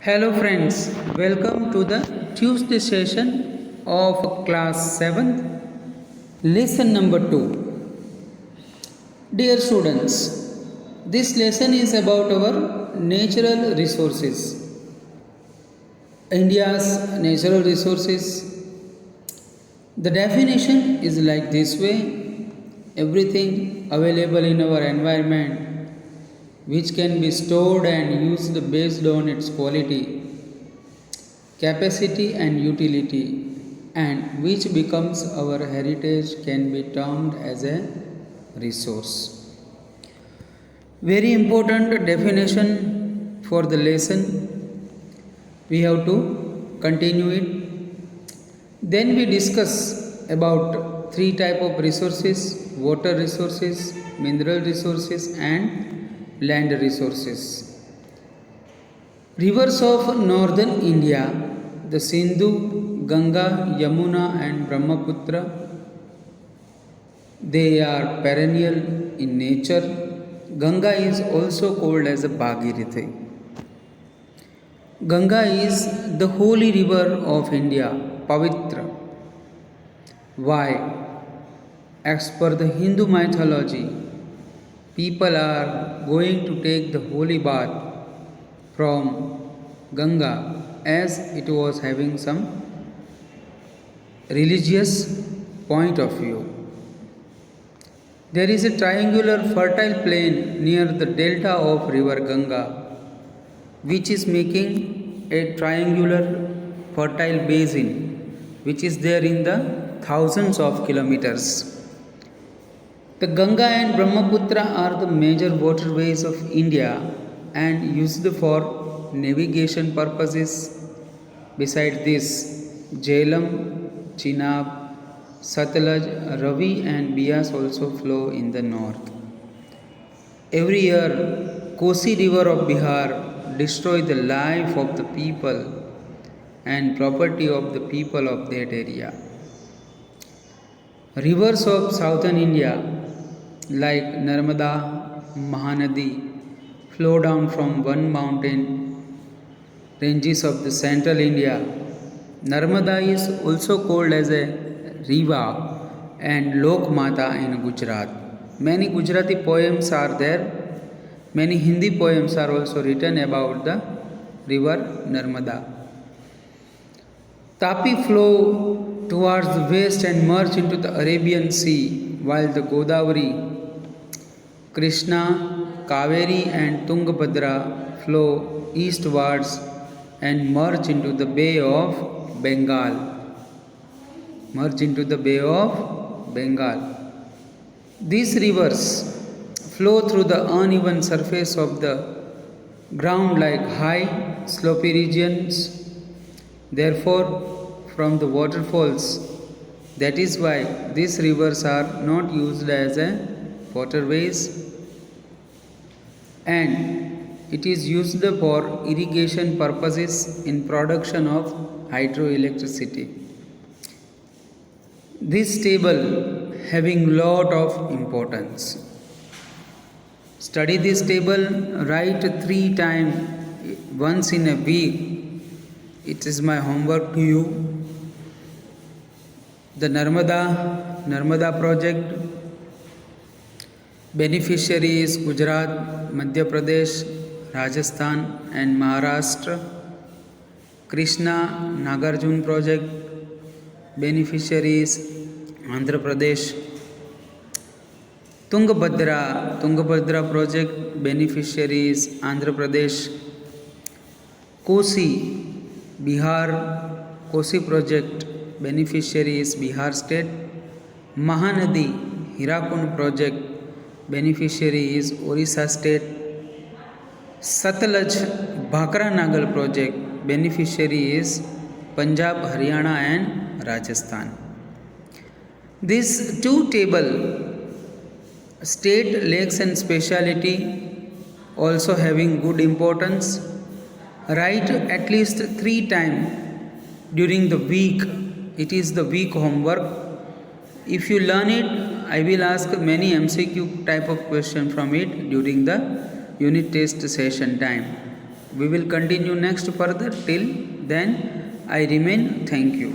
Hello friends, welcome to the Tuesday session of class 7th, lesson number 2. Dear students, this lesson is about our natural resources. India's natural resources. The definition is like this way: everything available in our environment which can be stored and used based on its quality, capacity, and utility, and which becomes our heritage can be termed as a resource. Very important definition for the lesson. We have to continue it. Then we discuss about three type of resources: water resources, mineral resources, and land resources. Rivers of northern India, the Sindhu, Ganga, Yamuna, and Brahmaputra, they are perennial in nature. Ganga is also called as a Bhagirathi. Ganga is the holy river of India, Pavitra. Why? As per the Hindu mythology, people are going to take the holy bath from Ganga as it was having some religious point of view. There is a triangular fertile plain near the delta of river Ganga, which is making a triangular fertile basin which is there in the thousands of kilometers. The Ganga and Brahmaputra are the major waterways of India and used for navigation purposes. Beside this, Jhelum, Chenab, Satluj, Ravi, and Beas also flow in the north. Every year, Kosi river of Bihar destroys the life of the people and property of the people of that area. Rivers of southern India like Narmada, Mahanadi flow down from one mountain ranges of the central India. Narmada is also called as a Riva and Lok Mata in Gujarat. Many Gujarati poems are there. Many Hindi poems are also written about the river Narmada. Tapi flow towards the west and merge into the Arabian Sea, while the Godavari, Krishna, Kaveri, and Tungabhadra flow eastwards and merge into the Bay of Bengal. These rivers flow through the uneven surface of the ground like high, slopy regions. Therefore, from the waterfalls, that is why these rivers are not used as a waterways, and it is used for irrigation purposes in production of hydroelectricity. This table having lot of importance. Study this table, write 3 times once in a week. It is my homework to you. The Narmada project, beneficiaries Gujarat, Madhya Pradesh, Rajasthan, and Maharashtra. Krishna Nagarjun project, beneficiaries Andhra Pradesh. Tungabhadra project, beneficiaries Andhra Pradesh. Kosi, Bihar, Kosi project, beneficiaries Bihar state. Mahanadi, Hirakund project, beneficiary is Orissa state. Satluj Bhakra Nagal project, beneficiary is Punjab, Haryana, and Rajasthan. These 2 table, state, lakes, and speciality, also having good importance. Write at least 3 times during the week. It is the week homework. If you learn it, I will ask many MCQ type of question from it during the unit test session time. We will continue next further. Till then, I remain. Thank you.